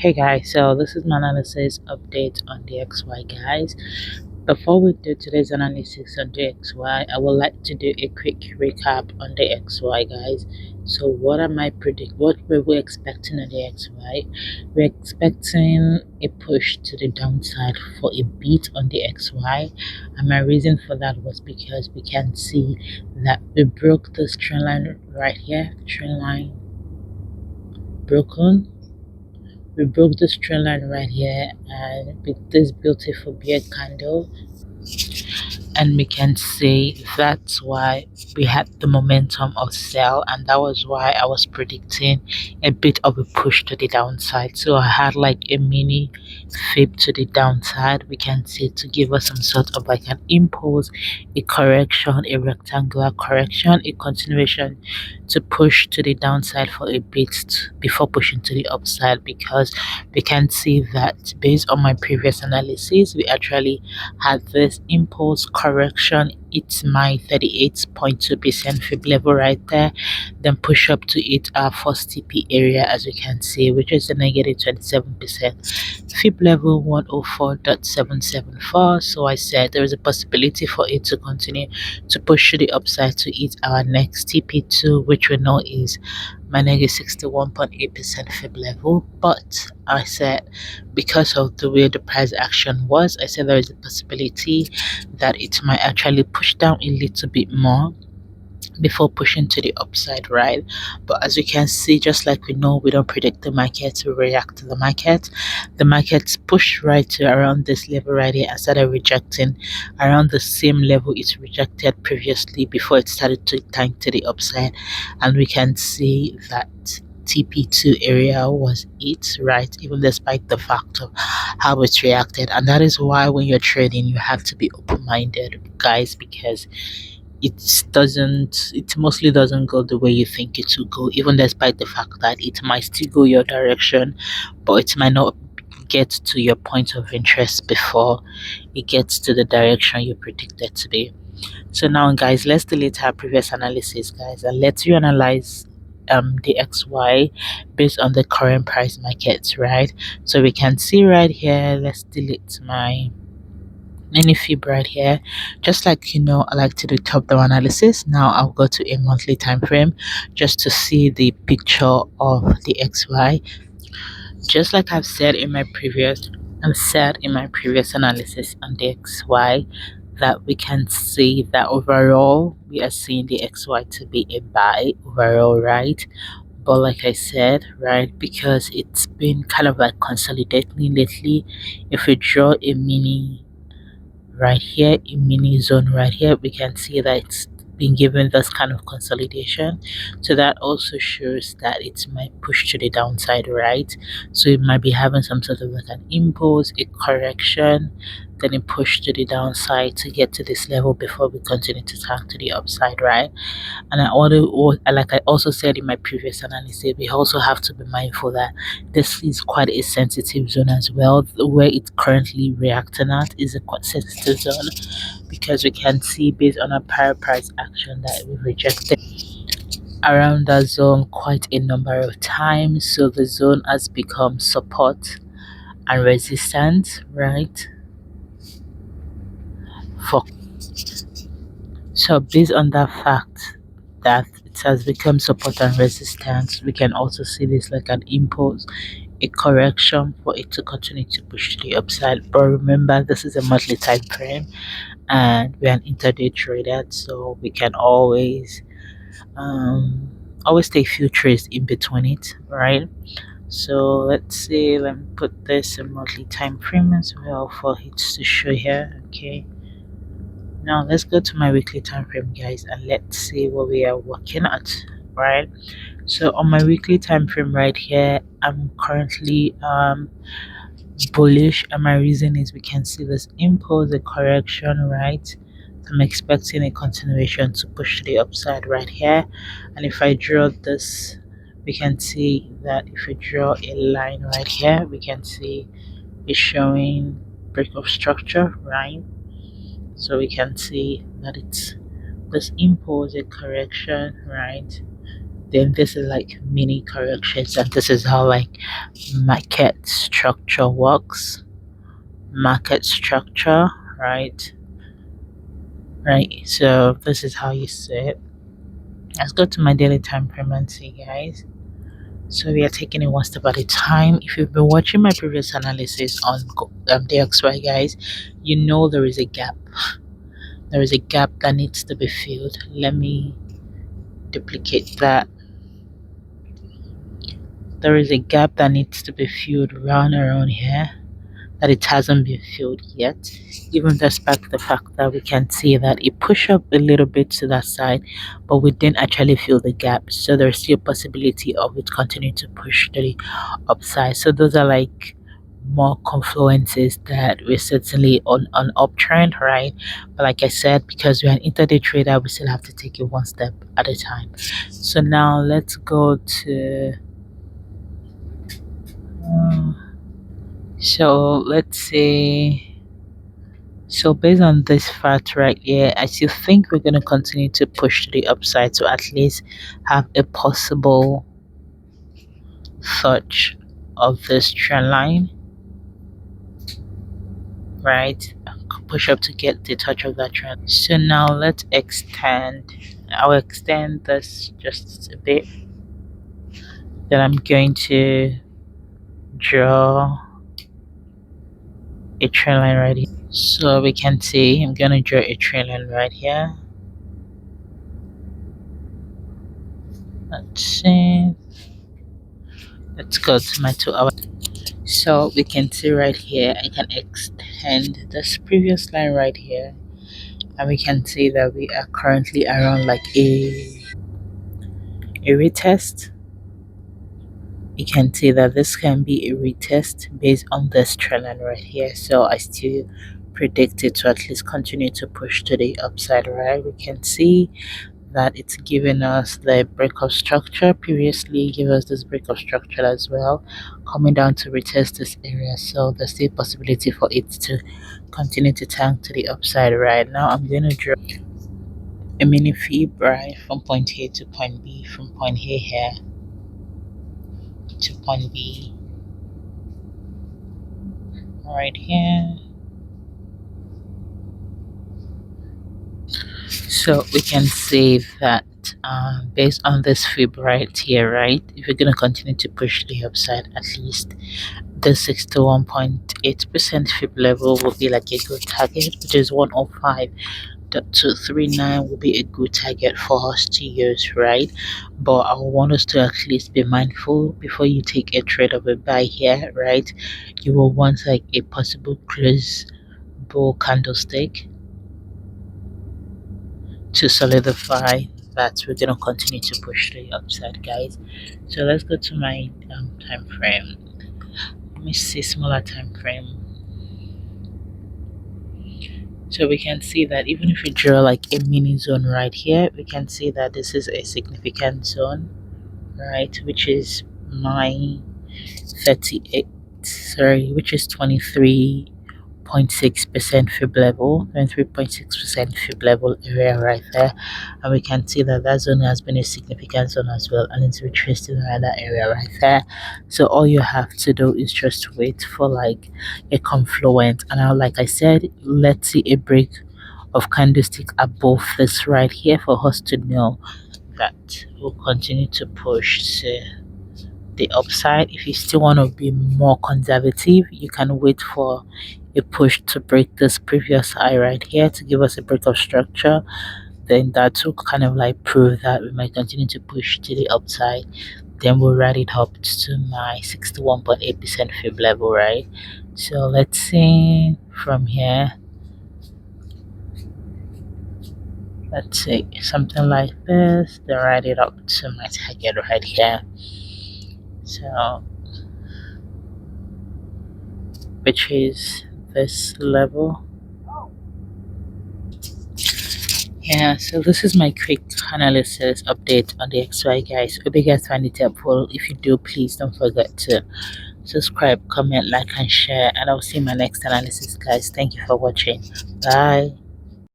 Hey guys, so this is my analysis update on DXY, guys. Before we do today's analysis on DXY, I would like to do a quick recap on DXY, guys. So what am I predict? What were we expecting on DXY? We're expecting a push to the downside for a bit on DXY, and my reason for that was because we can see that we broke this trend line right here, trend line broken. We broke this trend line right here, and with this beautiful bear candle, and we can say that's why we had the momentum of sell, and that was why I was predicting a bit of a push to the downside. So I had like a mini fib to the downside, we can say, to give us some sort of like an impulse, a correction, a rectangular correction, a continuation to push to the downside for a bit before pushing to the upside, because we can see that based on my previous analysis, we actually had this impulse correction. It's my 38.2% fib level right there, then push up to it our first TP area, as you can see, which is a negative 27%, fib level 104.774. So I said there is a possibility for it to continue to push to the upside to hit our next TP2, which we know is my negative 61.8% fib level. But I said, because of the way the price action was, I said there is a possibility that it might actually push down a little bit more before pushing to the upside, right? But as you can see, just like we know, we don't predict the market, we react to the market. The market's pushed right to around this level right here and started rejecting around the same level it rejected previously before it started to tank to the upside. And we can see that TP2 area was it, right? Even despite the fact of how it reacted. And that is why when you're trading, you have to be open-minded, guys, because it mostly doesn't go the way you think it will go, even despite the fact that it might still go your direction, but it might not get to your point of interest before it gets to the direction you predict it to be. So now, guys, let's delete our previous analysis, guys, and let's reanalyze the XY based on the current price markets, right? So we can see right here, let's delete my any fib right here. Just like I like to do top down analysis. Now I'll go to a monthly time frame just to see the picture of the XY. Just like I've said in my previous analysis on the XY, that we can see that overall we are seeing the XY to be a buy overall, right? But like I said, right, because it's been kind of like consolidating lately, if we draw a mini right here, in mini zone right here, we can see that it's been given this kind of consolidation. So that also shows that it might push to the downside, right? So it might be having some sort of like an impulse, a correction, then it push to the downside to get to this level before we continue to tank to the upside, right? And like I also said in my previous analysis, we also have to be mindful that this is quite a sensitive zone as well. The way it's currently reacting at is a quite sensitive zone, because we can see based on our prior price action that we rejected around that zone quite a number of times. So the zone has become support and resistance, right? For So based on that fact that it has become support and resistance, we can also see this like an impulse, a correction for it to continue to push to the upside. But remember, this is a monthly time frame and we're an intraday trader, so we can always take few trades in between it, right? So let's see, let me put this in monthly time frame as well for it to show here. Okay, now let's go to my weekly time frame, guys, and let's see what we are working at, right? So on my weekly time frame right here, I'm currently bullish, and my reason is we can see this impulse, a correction, right? I'm expecting a continuation to push to the upside right here. And if I draw this, we can see that if we draw a line right here, we can see it's showing break of structure, right? So we can see that it's this impulse, a correction, right? Then this is like mini corrections, and this is how like market structure works. Market structure, right? Right. So this is how you see it. Let's go to my daily time frame and see, guys. So we are taking it one step at a time. If you've been watching my previous analysis on DXY, guys, you know there is a gap. There is a gap that needs to be filled. Let me duplicate that. There is a gap that needs to be filled around here, that it hasn't been filled yet, even despite the fact that we can see that it pushed up a little bit to that side, but we didn't actually fill the gap. So there's still a possibility of it continuing to push to the upside. So those are like more confluences that we're certainly on an uptrend, right? But like I said, because we're an intraday trader, we still have to take it one step at a time. So now let's go to so let's say, so based on this fact right here, I still think we're going to continue to push to the upside to at least have a possible touch of this trend line, right? Push up to get the touch of that trend. So now let's extend. I'll extend this just a bit. Then I'm going to draw a trend line right here. So we can see I'm going to draw a trend line right here. Let's see. Let's go to my 2 hour. So we can see right here, I can extend this previous line right here, and we can see that we are currently around like a retest. You can see that this can be a retest based on this trend line right here. So I still predict it to at least continue to push to the upside, right? We can see that it's given us the break of structure previously, give us this break of structure as well, coming down to retest this area. So there's still possibility for it to continue to tank to the upside. Right now I'm going to draw a mini fib, right, from point A to point B, from point A here to point B right here. So we can say that based on this fib right here, right, if we're going to continue to push the upside, at least the 61.8% fib level will be like a good target, which is 105.239 will be a good target for us to use, right? But I want us to at least be mindful before you take a trade of a buy here, right? You will want like a possible close bull candlestick to solidify that we're going to continue to push the upside, guys. So let's go to my time frame. Let me see smaller time frame. So we can see that even if we draw like a mini zone right here, we can see that this is a significant zone, right, which is my 38, sorry, which is 23.6% fib level, 23.6% fib level area right there. And we can see that that zone has been a significant zone as well, and it's retraced around that area right there. So all you have to do is just wait for like a confluence, and now like I said, let's see a break of candlestick above this right here for us to know that we'll continue to push the upside. If you still want to be more conservative, you can wait for a push to break this previous high right here to give us a break of structure. Then that will kind of like prove that we might continue to push to the upside. Then we'll ride it up to my 61.8% fib level, right? So let's see from here. Let's say something like this, then write it up to my target right here. So which is this level. Yeah, so this is my quick analysis update on the DXY, guys. Hope you guys find it helpful. If you do, please don't forget to subscribe, comment, like, and share, and I'll see you in my next analysis, guys. Thank you for watching. Bye.